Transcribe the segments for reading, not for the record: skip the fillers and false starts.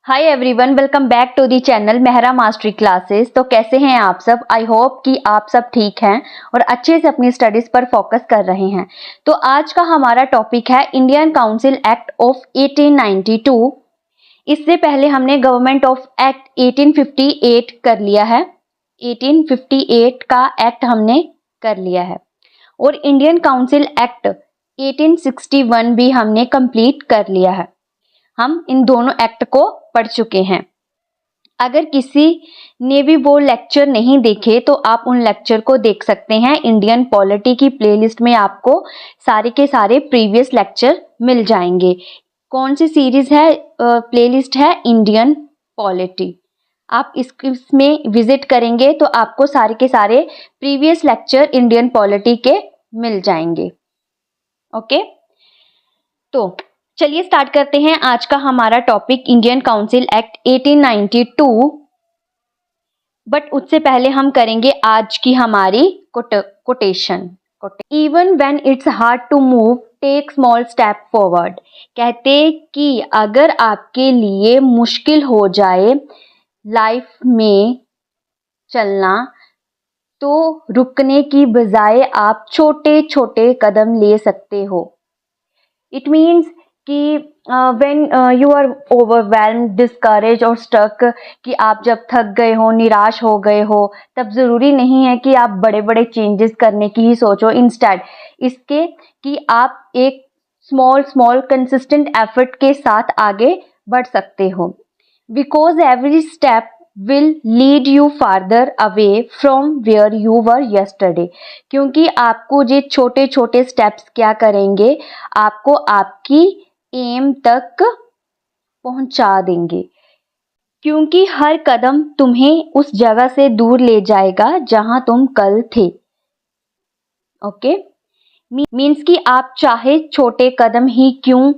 Hi everyone, welcome back to the channel Mehra mastery classes. तो कैसे हैं आप सब? आई होप कि आप सब ठीक हैं और अच्छे से अपनी स्टडीज पर फोकस कर रहे हैं। तो आज का हमारा टॉपिक है इंडियन काउंसिल एक्ट ऑफ 1892। इससे पहले हमने गवर्नमेंट ऑफ एक्ट 1858 कर लिया है। 1858 का एक्ट हमने कर लिया है और इंडियन काउंसिल एक्ट 1861 भी हमने कंप्लीट कर लिया है। हम इन दोनों एक्ट को पढ़ चुके हैं। अगर किसी ने भी वो लेक्चर नहीं देखे तो आप उन लेक्चर को देख सकते हैं। इंडियन पॉलिटी की प्लेलिस्ट में आपको सारे के सारे प्रीवियस लेक्चर मिल जाएंगे। कौन सी सीरीज है? प्लेलिस्ट है इंडियन पॉलिटी। आप इसमें विजिट करेंगे तो आपको सारे के सारे प्रीवियस लेक्चर इंडियन पॉलिटी के मिल जाएंगे। ओके, तो चलिए स्टार्ट करते हैं आज का हमारा topic Indian council act 1892। But उससे पहले हम करेंगे आज की हमारी quotation. Even when it's hard to move take small step forward. कहते कि अगर आपके लिए मुश्किल हो जाए लाइफ में चलना तो रुकने की बजाय आप छोटे छोटे कदम ले सकते हो। इट मीन्स कि when you are overwhelmed, discourage और स्टक, कि आप जब थक गए हो, निराश हो गए हो, तब ज़रूरी नहीं है कि आप बड़े बड़े चेंजेस करने की ही सोचो। इंस्टेड इसके कि आप एक स्मॉल कंसिस्टेंट एफर्ट के साथ आगे बढ़ सकते हो। Because every step will lead you farther away from where you were yesterday. क्योंकि आपको ये छोटे छोटे स्टेप्स क्या करेंगे, आपको आपकी एम तक पहुंचा देंगे। क्योंकि हर कदम तुम्हें उस जगह से दूर ले जाएगा जहां तुम कल थे। ओके, मीन्स कि आप चाहे छोटे कदम ही क्यों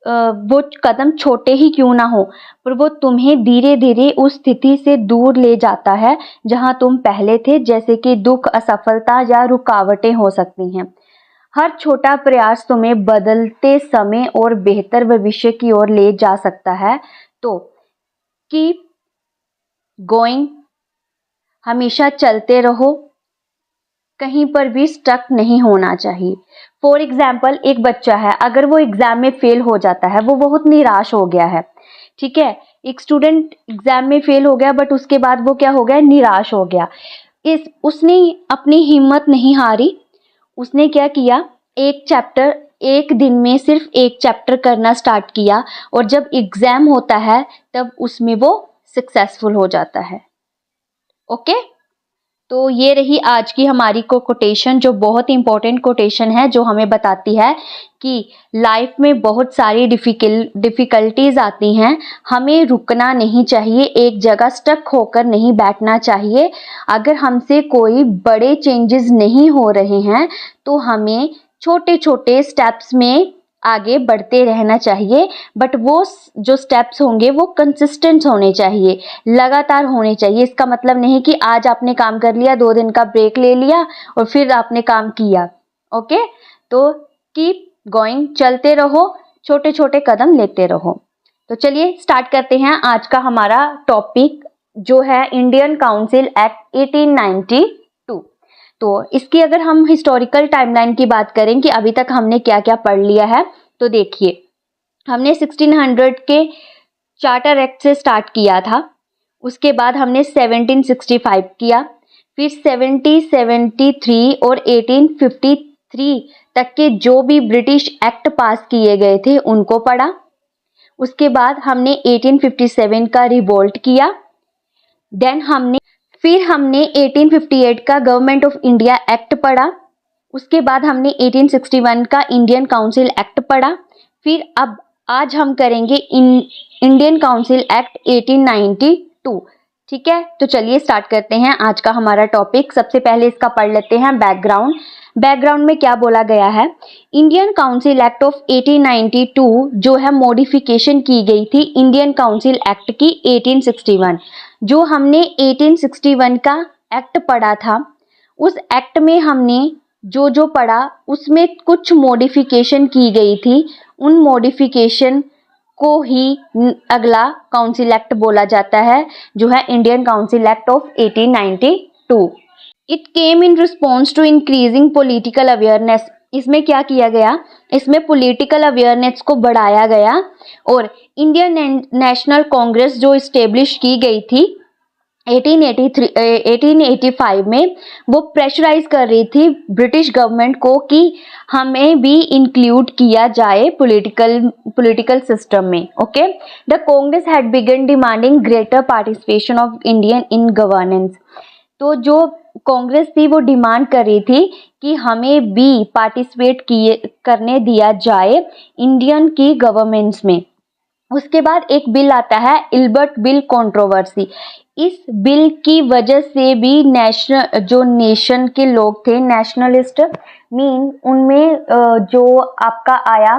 वो कदम छोटे ही क्यों ना हो, पर वो तुम्हें धीरे धीरे उस स्थिति से दूर ले जाता है जहां तुम पहले थे। जैसे कि दुख, असफलता या रुकावटें हो सकती हैं। हर छोटा प्रयास तुम्हें बदलते समय और बेहतर भविष्य की ओर ले जा सकता है। तो कीप गोइंग, हमेशा चलते रहो, कहीं पर भी स्टक नहीं होना चाहिए। फॉर एग्जाम्पल, एक बच्चा है, अगर वो एग्जाम में फेल हो जाता है, वो बहुत निराश हो गया है। ठीक है, एक स्टूडेंट एग्जाम में फेल हो गया बट उसके बाद वो क्या हो गया, निराश हो गया। उसने अपनी हिम्मत नहीं हारी। उसने क्या किया, एक चैप्टर एक दिन में सिर्फ एक चैप्टर करना स्टार्ट किया और जब एग्जाम होता है तब उसमें वो सक्सेसफुल हो जाता है। ओके, तो ये रही आज की हमारी कोटेशन, जो बहुत इंपॉर्टेंट कोटेशन है, जो हमें बताती है कि लाइफ में बहुत सारी डिफिकल्टीज आती हैं। हमें रुकना नहीं चाहिए, एक जगह स्टक होकर नहीं बैठना चाहिए। अगर हमसे कोई बड़े चेंजेस नहीं हो रहे हैं तो हमें छोटे छोटे स्टेप्स में आगे बढ़ते रहना चाहिए। बट वो जो स्टेप्स होंगे वो कंसिस्टेंट होने चाहिए, लगातार होने चाहिए। इसका मतलब नहीं कि आज आपने काम कर लिया, 2 दिन का ब्रेक ले लिया और फिर आपने काम किया। ओके, तो कीप गोइंग, चलते रहो, छोटे छोटे कदम लेते रहो। तो चलिए स्टार्ट करते हैं आज का हमारा टॉपिक, जो है इंडियन काउंसिल एक्ट 1892। तो इसकी अगर हम हिस्टोरिकल टाइमलाइन की बात करें कि अभी तक हमने क्या क्या पढ़ लिया है, तो देखिए, हमने 1600 के चार्टर एक्ट से स्टार्ट किया था। उसके बाद हमने 1765 किया, फिर 1773 और 1853 तक के जो भी ब्रिटिश एक्ट पास किए गए थे उनको पढ़ा। उसके बाद हमने 1857 का रिवोल्ट किया। फिर हमने 1858 का गवर्नमेंट ऑफ इंडिया एक्ट पढ़ा। उसके बाद हमने 1861 का इंडियन काउंसिल एक्ट पढ़ा। फिर अब आज हम करेंगे इंडियन काउंसिल एक्ट 1892। ठीक है, तो चलिए स्टार्ट करते हैं आज का हमारा टॉपिक। सबसे पहले इसका पढ़ लेते हैं बैकग्राउंड में क्या बोला गया है। इंडियन काउंसिल एक्ट ऑफ 1892 जो है मॉडिफिकेशन की गई थी इंडियन काउंसिल एक्ट की 1861। जो हमने 1861 का एक्ट पढ़ा था, उस एक्ट में हमने जो पढ़ा उसमें कुछ मॉडिफिकेशन की गई थी। उन मॉडिफिकेशन को ही अगला काउंसिल एक्ट बोला जाता है, जो है Indian council act of 1892। It came in response to increasing political awareness. इसमें क्या किया गया, इसमें पॉलिटिकल अवेयरनेस को बढ़ाया गया और इंडियन नेशनल कांग्रेस जो इस्टेब्लिश की गई थी 1885 में, वो प्रेशराइज कर रही थी ब्रिटिश गवर्नमेंट को कि हमें भी इंक्लूड किया जाए पॉलिटिकल सिस्टम में। Okay, the Congress had begun demanding greater participation of Indian in governance. तो जो कांग्रेस थी वो डिमांड कर रही थी कि हमें भी पार्टिसिपेट करने दिया जाए इंडियन की गवर्नमेंट्स में। उसके बाद एक बिल आता है इल्बर्ट बिल कंट्रोवर्सी। इस बिल की वजह से भी नेशन के लोग थे नेशनलिस्ट, मीन उनमें जो आपका आया,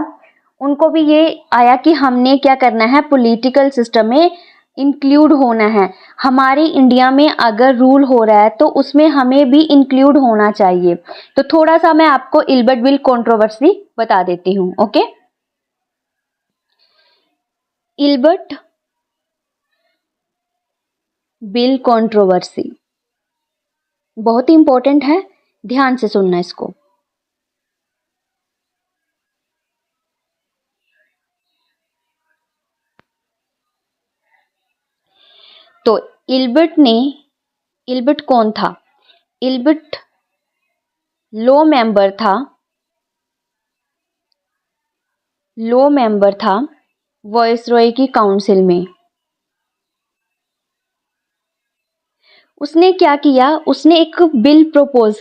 उनको भी ये आया कि हमने क्या करना है, पॉलिटिकल सिस्टम में इंक्लूड होना है। हमारी इंडिया में अगर रूल हो रहा है तो उसमें हमें भी इंक्लूड होना चाहिए। तो थोड़ा सा मैं आपको इल्बर्ट बिल कंट्रोवर्सी बता देती हूँ। ओके, इल्बर्ट बिल कंट्रोवर्सी बहुत इंपॉर्टेंट है, ध्यान से सुनना इसको। तो इल्बर्ट कौन था? इल्बर्ट लॉ मेंबर था वॉइसरॉय की काउंसिल में। उसने क्या किया, उसने एक बिल प्रपोज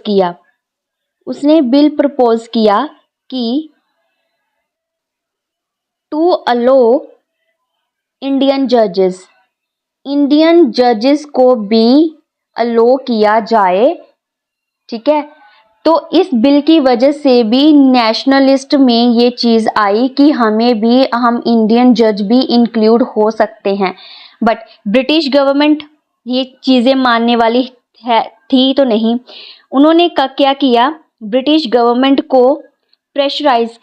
किया कि टू अलो इंडियन जजेस को भी अलो किया जाए। ठीक है, तो इस बिल की वजह से भी नेशनलिस्ट में ये चीज आई कि हम इंडियन जज भी इंक्लूड हो सकते हैं। बट ब्रिटिश गवर्नमेंट ये चीजें मानने वाली थी तो नहीं। उन्होंने क्या किया, ब्रिटिश गवर्नमेंट को प्रेशराइज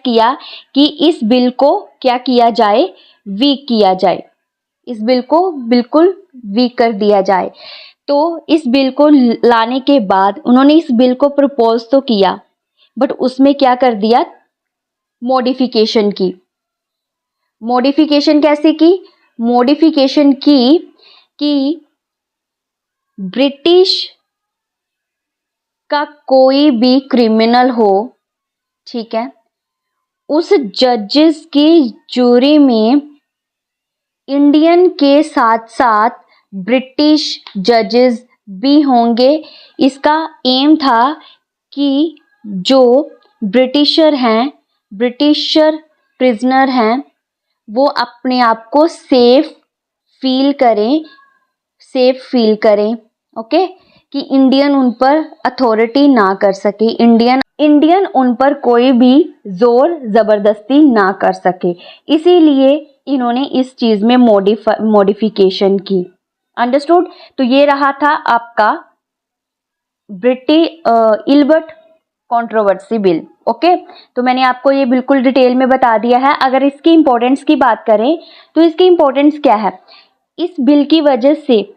किया कि इस बिल को क्या किया जाए, वीक किया जाए, इस बिल को बिल्कुल वीक कर दिया जाए। तो इस बिल को लाने के बाद उन्होंने इस बिल को प्रपोज तो किया, बट उसमें क्या कर दिया, मॉडिफिकेशन कैसे की, मॉडिफिकेशन की कि ब्रिटिश का कोई भी क्रिमिनल हो, ठीक है, उस जजेस की जूरी में इंडियन के साथ साथ ब्रिटिश जजेस भी होंगे। इसका एम था कि जो ब्रिटिशर प्रिजनर हैं, वो अपने आप को सेफ फील करें। ओके, कि इंडियन उन पर अथॉरिटी ना कर सके, इंडियन उन पर कोई भी जोर जबरदस्ती ना कर सके। इसीलिए इन्होंने इस चीज में मॉडिफिकेशन की। अंडरस्टूड? तो ये रहा था आपका इल्बर्ट कंट्रोवर्सी बिल। ओके, तो मैंने आपको ये बिल्कुल डिटेल में बता दिया है। अगर इसकी इंपॉर्टेंस की बात करें तो इसकी इंपॉर्टेंस क्या है, इस बिल की वजह से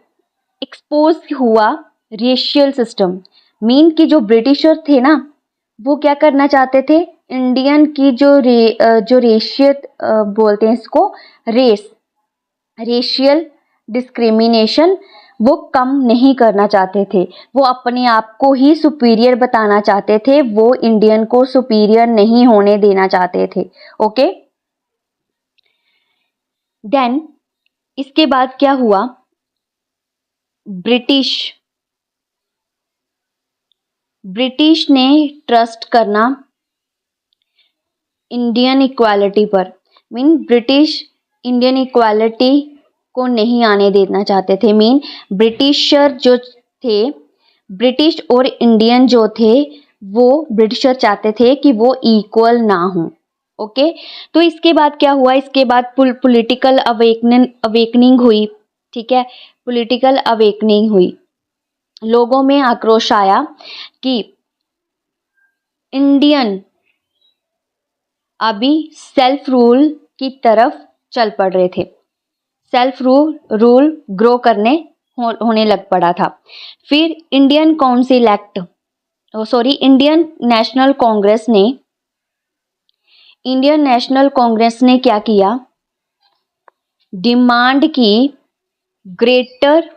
एक्सपोज हुआ रेशियल सिस्टम। मीन कि जो ब्रिटिशर थे ना, वो क्या करना चाहते थे, इंडियन की जो रेशियत बोलते हैं इसको, रेशियल डिस्क्रिमिनेशन, वो कम नहीं करना चाहते थे। वो अपने आप को ही सुपीरियर बताना चाहते थे, वो इंडियन को सुपीरियर नहीं होने देना चाहते थे। ओके, देन इसके बाद क्या हुआ, ब्रिटिश ने ट्रस्ट करना इंडियन इक्वालिटी पर। मीन ब्रिटिश इंडियन इक्वालिटी को नहीं आने देना चाहते थे। मीन ब्रिटिशर जो थे, ब्रिटिश और इंडियन जो थे, वो ब्रिटिशर चाहते थे कि वो इक्वल ना हो। ओके, तो इसके बाद क्या हुआ, इसके बाद पॉलिटिकल अवेकनिंग हुई। ठीक है, पॉलिटिकल अवेकनिंग हुई, लोगों में आक्रोश आया कि इंडियन अभी सेल्फ रूल की तरफ चल पड़ रहे थे, सेल्फ रूल ग्रो करने होने लग पड़ा था। फिर इंडियन नेशनल कांग्रेस ने क्या किया, डिमांड की ग्रेटर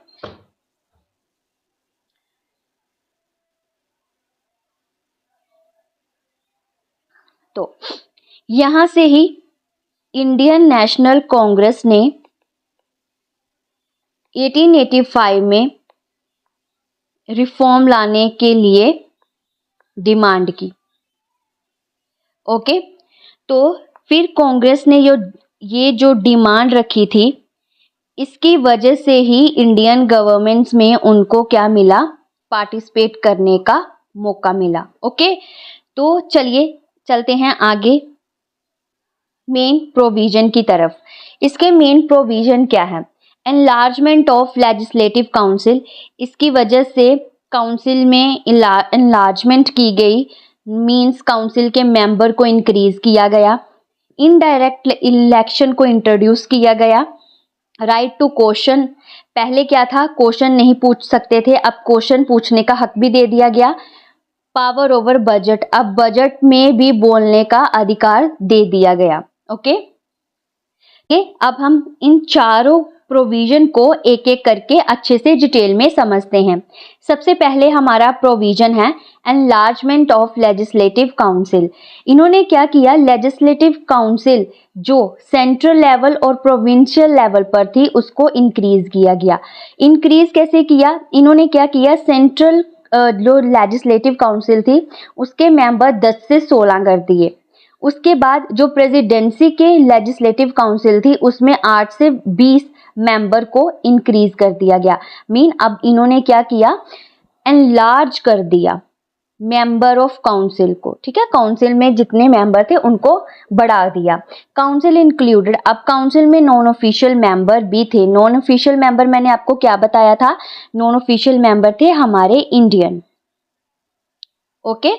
तो यहां से ही इंडियन नेशनल कांग्रेस ने 1885 में रिफॉर्म लाने के लिए डिमांड की। ओके, तो फिर कांग्रेस ने ये जो डिमांड रखी थी, इसकी वजह से ही इंडियन गवर्नमेंट्स में उनको क्या मिला, पार्टिसिपेट करने का मौका मिला। ओके, तो चलिए चलते हैं आगे मेन प्रोविजन की तरफ। इसके मेन प्रोविजन क्या है, एनलार्जमेंट ऑफ लेजिस्लेटिव काउंसिल, इसकी वजह से काउंसिल में एनलार्जमेंट की गई, मींस काउंसिल के मेंबर को इंक्रीज किया गया, इनडायरेक्ट इलेक्शन को इंट्रोड्यूस किया गया, राइट टू क्वेश्चन, पहले क्या था, क्वेश्चन नहीं पूछ सकते थे, अब क्वेश्चन पूछने का हक भी दे दिया गया, पावर ओवर बजट, अब बजट में भी बोलने का अधिकार दे दिया गया। ओके, अब हम इन चारों प्रोविजन को एक एक करके अच्छे से डिटेल में समझते हैं। सबसे पहले हमारा प्रोविजन है एनलार्जमेंट ऑफ लेजिस्लेटिव काउंसिल। इन्होंने क्या किया, लेजिस्लेटिव काउंसिल जो सेंट्रल लेवल और प्रोविंशियल लेवल पर थी उसको इंक्रीज किया गया। इंक्रीज कैसे किया, इन्होंने क्या किया, सेंट्रल जो लेजिस्लेटिव काउंसिल थी उसके मेंबर 10 से 16 कर दिए। उसके बाद जो प्रेसिडेंसी के लेजिस्लेटिव काउंसिल थी उसमें 8 से 20 मेंबर को इंक्रीज कर दिया गया। मीन अब इन्होंने क्या किया, एनलार्ज कर दिया मेंबर ऑफ काउंसिल को। ठीक है, काउंसिल में जितने मेंबर थे उनको बढ़ा दिया। काउंसिल इंक्लूडेड, अब काउंसिल में नॉन ऑफिशियल मेंबर भी थे। नॉन ऑफिशियल मेंबर मैंने आपको क्या बताया था, नॉन ऑफिशियल मेंबर थे हमारे इंडियन। ओके,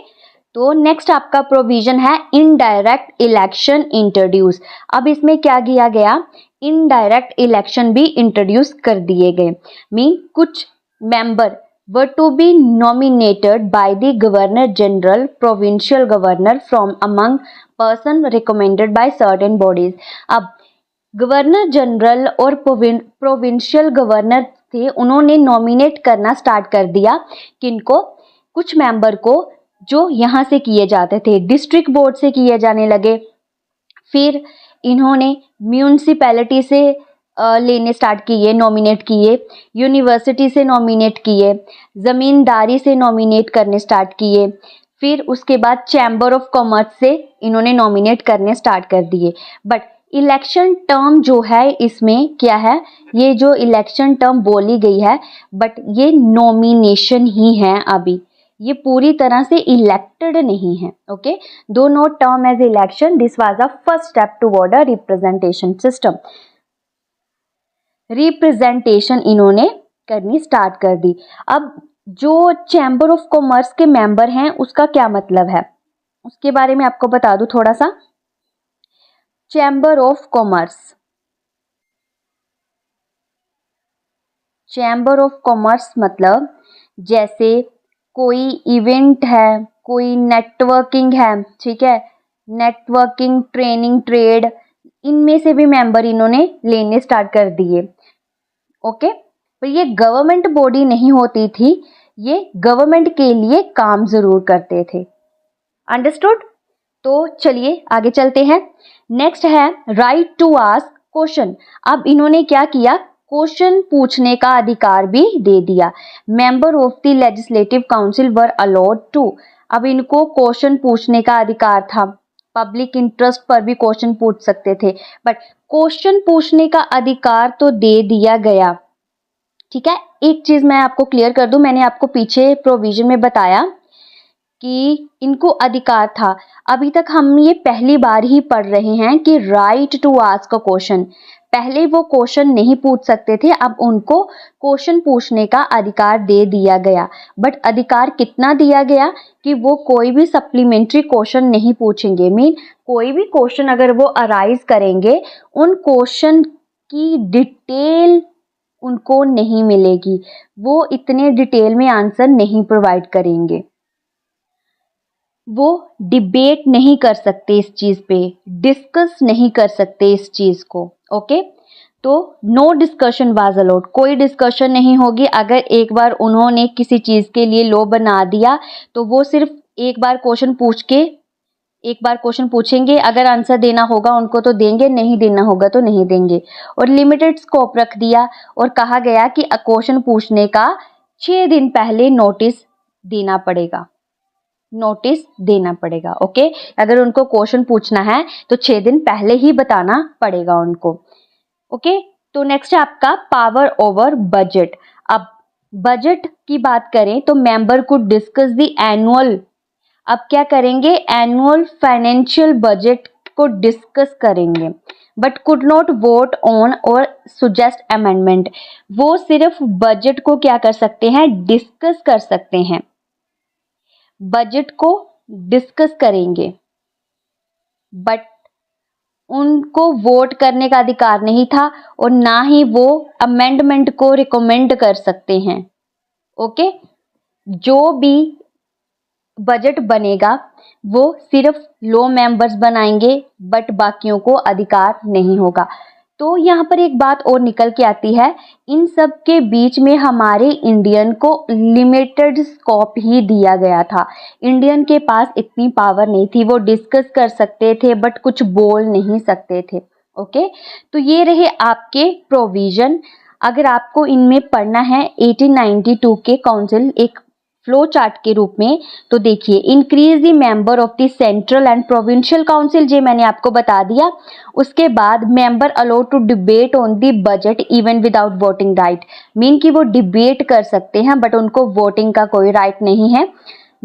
तो नेक्स्ट आपका प्रोविजन है इनडायरेक्ट इलेक्शन इंट्रोड्यूस। अब इसमें क्या किया गया, इनडायरेक्ट इलेक्शन भी इंट्रोड्यूस कर दिए गए। मीन कुछ member were to be nominated by the governor general, provincial governor from among person recommended by certain bodies। अब गवर्नर जनरल और प्रोविंशियल गवर्नर थे, उन्होंने नॉमिनेट करना स्टार्ट कर दिया किनको, कुछ मेंबर को जो यहाँ से किए जाते थे, डिस्ट्रिक्ट बोर्ड से किए जाने लगे। फिर इन्होंने म्यूनिसिपैलिटी से लेने स्टार्ट किए, नॉमिनेट किए, यूनिवर्सिटी से नॉमिनेट किए, ज़मींदारी से नॉमिनेट करने स्टार्ट किए। फिर उसके बाद चैम्बर ऑफ कॉमर्स से इन्होंने नॉमिनेट करने स्टार्ट कर दिए। बट इलेक्शन टर्म जो है इसमें क्या है, ये जो इलेक्शन टर्म बोली गई है बट ये नॉमिनेशन ही है, अभी ये पूरी तरह से इलेक्टेड नहीं है। Okay, though not term as election, this was a first step toward a representation system. Representation इन्होंने करनी स्टार्ट कर दी। अब जो चैम्बर ऑफ कॉमर्स के मेंबर हैं उसका क्या मतलब है, उसके बारे में आपको बता दूं थोड़ा सा। Chamber of commerce, chamber of commerce मतलब जैसे कोई इवेंट है, कोई नेटवर्किंग है, ठीक है, नेटवर्किंग, ट्रेनिंग, ट्रेड, इनमें से भी मेंबर इन्होंने लेने स्टार्ट कर दिए। ओके, पर ये गवर्नमेंट बॉडी नहीं होती थी, ये गवर्नमेंट के लिए काम जरूर करते थे। अंडरस्टूड? तो चलिए आगे चलते हैं। नेक्स्ट है राइट टू आस्क क्वेश्चन। अब इन्होंने क्या किया, क्वेश्चन पूछने का अधिकार भी दे दिया। Member of the legislative council were allowed to, अब इनको क्वेश्चन पूछने का अधिकार था, पब्लिक इंटरेस्ट पर भी क्वेश्चन पूछ सकते थे, बट क्वेश्चन पूछने का अधिकार तो दे दिया गया। ठीक है, एक चीज मैं आपको क्लियर कर दूं, मैंने आपको पीछे प्रोविजन में बताया कि इनको अधिकार था। अभी तक हम ये पहली बार ही पढ़ रहे हैं कि right to ask a question. पहले वो क्वेश्चन नहीं पूछ सकते थे, अब उनको क्वेश्चन पूछने का अधिकार दे दिया गया। बट अधिकार कितना दिया गया कि वो कोई भी सप्लीमेंट्री क्वेश्चन नहीं पूछेंगे। मीन कोई भी क्वेश्चन अगर वो अराइज करेंगे, उन क्वेश्चन की डिटेल उनको नहीं मिलेगी, वो इतने डिटेल में आंसर नहीं प्रोवाइड करेंगे। वो डिबेट नहीं कर सकते इस चीज पे, डिस्कस नहीं कर सकते इस चीज को। ओके, तो नो डिस्कशन वाज अलाउड, कोई डिस्कशन नहीं होगी। अगर एक बार उन्होंने किसी चीज के लिए लॉ बना दिया तो वो सिर्फ एक बार क्वेश्चन पूछेंगे, अगर आंसर देना होगा उनको तो देंगे, नहीं देना होगा तो नहीं देंगे। और लिमिटेड स्कोप रख दिया और कहा गया कि क्वेश्चन पूछने का 6 दिन पहले नोटिस देना पड़ेगा। ओके, अगर उनको क्वेश्चन पूछना है तो 6 दिन पहले ही बताना पड़ेगा उनको। ओके, तो नेक्स्ट है आपका पावर ओवर बजट। अब बजट की बात करें तो member could discuss the annual, अब क्या करेंगे, एनुअल फाइनेंशियल बजट को डिस्कस करेंगे, but could not vote on और सुजेस्ट अमेंडमेंट। वो सिर्फ बजट को क्या कर सकते हैं, डिस्कस कर सकते हैं, बजट को डिस्कस करेंगे, बट उनको वोट करने का अधिकार नहीं था और ना ही वो अमेंडमेंट को रिकमेंड कर सकते हैं। ओके, जो भी बजट बनेगा वो सिर्फ लो मेंबर्स बनाएंगे, बट बाकियों को अधिकार नहीं होगा। तो यहाँ पर एक बात और निकल के आती है, इन सब के बीच में हमारे इंडियन को लिमिटेड स्कोप ही दिया गया था। इंडियन के पास इतनी पावर नहीं थी, वो डिस्कस कर सकते थे बट कुछ बोल नहीं सकते थे। ओके, तो ये रहे आपके प्रोविजन। अगर आपको इनमें पढ़ना है 1892 के काउंसिल एक फ्लो चार्ट के रूप में, तो देखिए, increase the member of the central and provincial council, जे मैंने आपको बता दिया। उसके बाद member allowed to debate on the budget even without voting right, mean कि वो डिबेट कर सकते हैं बट उनको वोटिंग का कोई राइट नहीं है।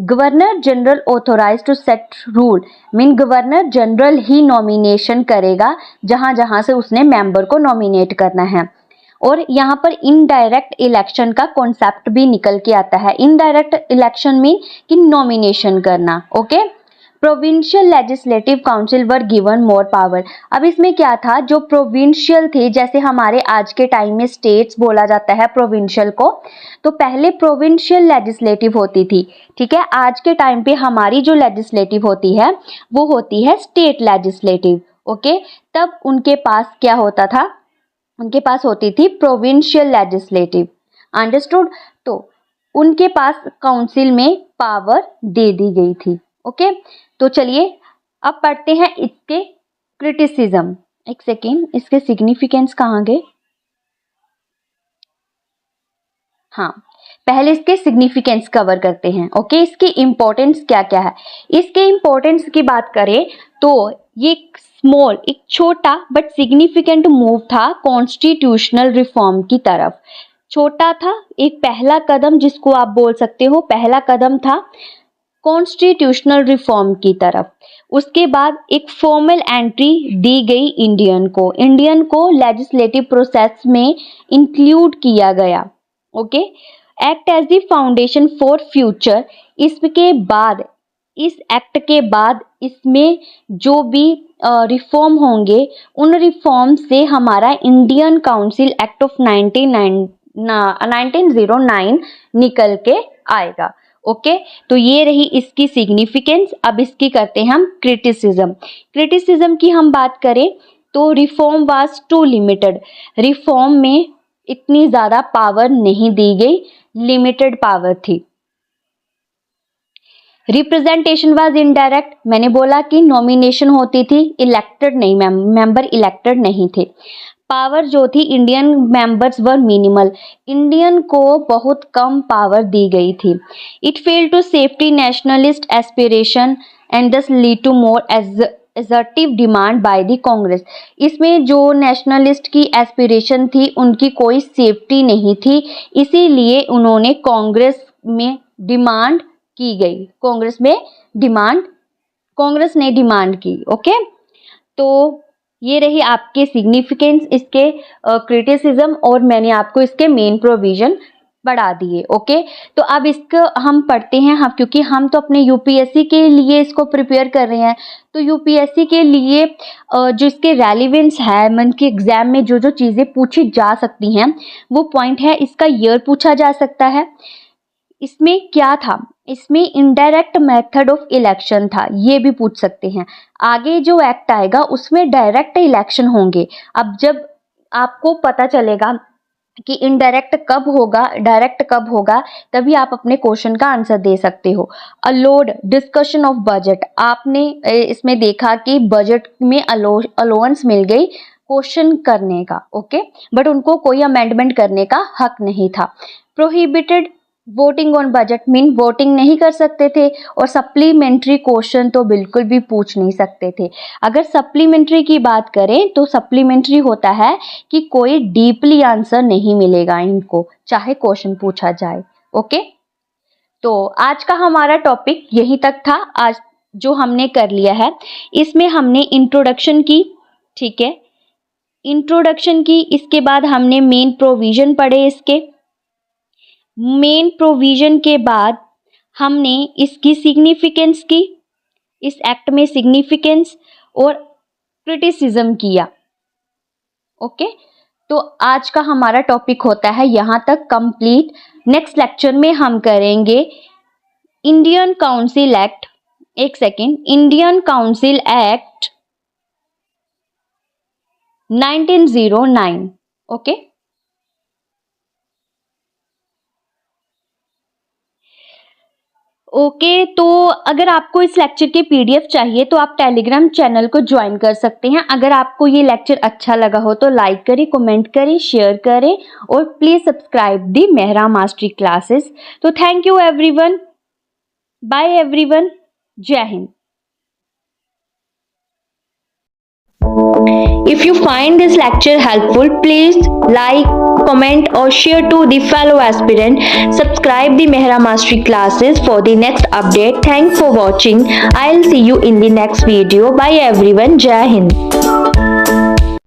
Governor general authorise to set rule, mean governor general ही नॉमिनेशन करेगा जहां जहां से उसने मेंबर को नॉमिनेट करना है। और यहाँ पर इनडायरेक्ट इलेक्शन का कॉन्सेप्ट भी निकल के आता है। इनडायरेक्ट इलेक्शन मीन कि नॉमिनेशन करना। Okay, provincial legislative council were given more power. अब इसमें क्या था, जो प्रोविंशियल थे, जैसे हमारे आज के टाइम में स्टेट्स बोला जाता है प्रोविंशियल को, तो पहले प्रोविंशियल लेजिस्लेटिव होती थी। ठीक है, आज के टाइम पे हमारी जो लेजिस्लेटिव होती है वो होती है स्टेट लेजिस्लेटिव। ओके, तब उनके पास क्या होता था, उनके पास होती थी प्रोविंशियल लेजिस्लेटिव। अंडरस्टूड, तो उनके पास काउंसिल में पावर दे दी गई थी। ओके, तो चलिए अब पढ़ते हैं इसके क्रिटिसिज्म। एक सेकेंड, इसके सिग्निफिकेंस कहाँ गए, हाँ, पहले इसके सिग्निफिकेंस कवर करते हैं। ओके, इसकी इंपॉर्टेंस क्या क्या है। इसके इंपॉर्टेंस की बात करें तो ये एक छोटा बट सिग्निफिकेंट मूव था कॉन्स्टिट्यूशनल रिफॉर्म की तरफ। छोटा था, एक पहला कदम जिसको आप बोल सकते हो, पहला कदम था कॉन्स्टिट्यूशनल रिफॉर्म की तरफ। उसके बाद एक फॉर्मल एंट्री दी गई इंडियन को लेजिस्लेटिव प्रोसेस में इंक्लूड किया गया। Okay, act as the foundation for future. इसके बाद, इस एक्ट के बाद इसमें जो भी रिफॉर्म होंगे, उन रिफॉर्म से हमारा इंडियन काउंसिल एक्ट ऑफ 1909 निकल के आएगा। ओके, तो ये रही इसकी सिग्निफिकेंस। अब इसकी करते हैं हम क्रिटिसिज्म की हम बात करें तो reform was too limited. Reform में इतनी ज्यादा पावर नहीं दी गई, लिमिटेड पावर थी। रिप्रेजेंटेशन वाज इनडायरेक्ट, मैंने बोला कि नॉमिनेशन होती थी, इलेक्टेड नहीं, मेंबर इलेक्टेड नहीं थे। पावर जो थी Indian members were minimal, Indian को बहुत कम पावर दी गई थी। It fail to safety nationalist aspiration and thus lead to more assertive demand by the Congress. इसमें जो नेशनलिस्ट की एस्पिरेशन थी उनकी कोई सेफ्टी नहीं थी, इसीलिए उन्होंने कांग्रेस में डिमांड की गई, कांग्रेस ने डिमांड की। ओके, तो ये रही आपके सिग्निफिकेंस, इसके क्रिटिसिज्म, और मैंने आपको इसके मेन प्रोविजन बढ़ा दिए। ओके, तो अब इसको हम पढ़ते हैं, हम क्योंकि हम तो अपने यूपीएससी के लिए इसको प्रिपेयर कर रहे हैं, तो यूपीएससी के लिए जो इसके रेलिवेंस है, मन के एग्जाम में जो जो चीज़ें पूछी जा सकती हैं वो पॉइंट है, इसका ईयर पूछा जा सकता है। इसमें क्या था, इसमें इनडायरेक्ट मेथड ऑफ इलेक्शन था, ये भी पूछ सकते हैं। आगे जो एक्ट आएगा उसमें डायरेक्ट इलेक्शन होंगे। अब जब आपको पता चलेगा कि इनडायरेक्ट कब होगा, डायरेक्ट कब होगा, तभी आप अपने क्वेश्चन का आंसर दे सकते हो। अलोड डिस्कशन ऑफ बजट, आपने इसमें देखा कि बजट में अलाउंस मिल गई क्वेश्चन करने का। ओके, बट उनको कोई अमेंडमेंट करने का हक नहीं था। Prohibited voting on budget, mean voting नहीं कर सकते थे, और सप्लीमेंट्री क्वेश्चन तो बिल्कुल भी पूछ नहीं सकते थे। अगर सप्लीमेंट्री की बात करें तो सप्लीमेंट्री होता है कि कोई डीपली आंसर नहीं मिलेगा इनको, चाहे क्वेश्चन पूछा जाए। ओके, तो आज का हमारा टॉपिक यहीं तक था। आज जो हमने कर लिया है, इसमें हमने इंट्रोडक्शन की, ठीक है, इंट्रोडक्शन की, इसके बाद हमने मेन प्रोविजन पढ़े, इसके मेन प्रोविजन के बाद हमने इसकी सिग्निफिकेंस की, इस एक्ट में सिग्निफिकेंस और क्रिटिसिज्म किया। ओके, तो आज का हमारा टॉपिक होता है यहाँ तक कंप्लीट। नेक्स्ट लेक्चर में हम करेंगे इंडियन काउंसिल एक्ट, एक second, Indian council act 1909। Okay, okay, तो अगर आपको इस लेक्चर की पीडीएफ चाहिए तो आप टेलीग्राम चैनल को ज्वाइन कर सकते हैं। अगर आपको ये लेक्चर अच्छा लगा हो तो लाइक करें, कमेंट करें, शेयर करें, और please subscribe the Mehra mastery classes. तो thank you everyone, bye everyone, Jai Hind. If you find this lecture helpful, please like, comment or share to the fellow aspirant. Subscribe the Mehra Mastery classes for the next update. Thanks for watching. I'll see you in the next video. Bye everyone. Jai Hind.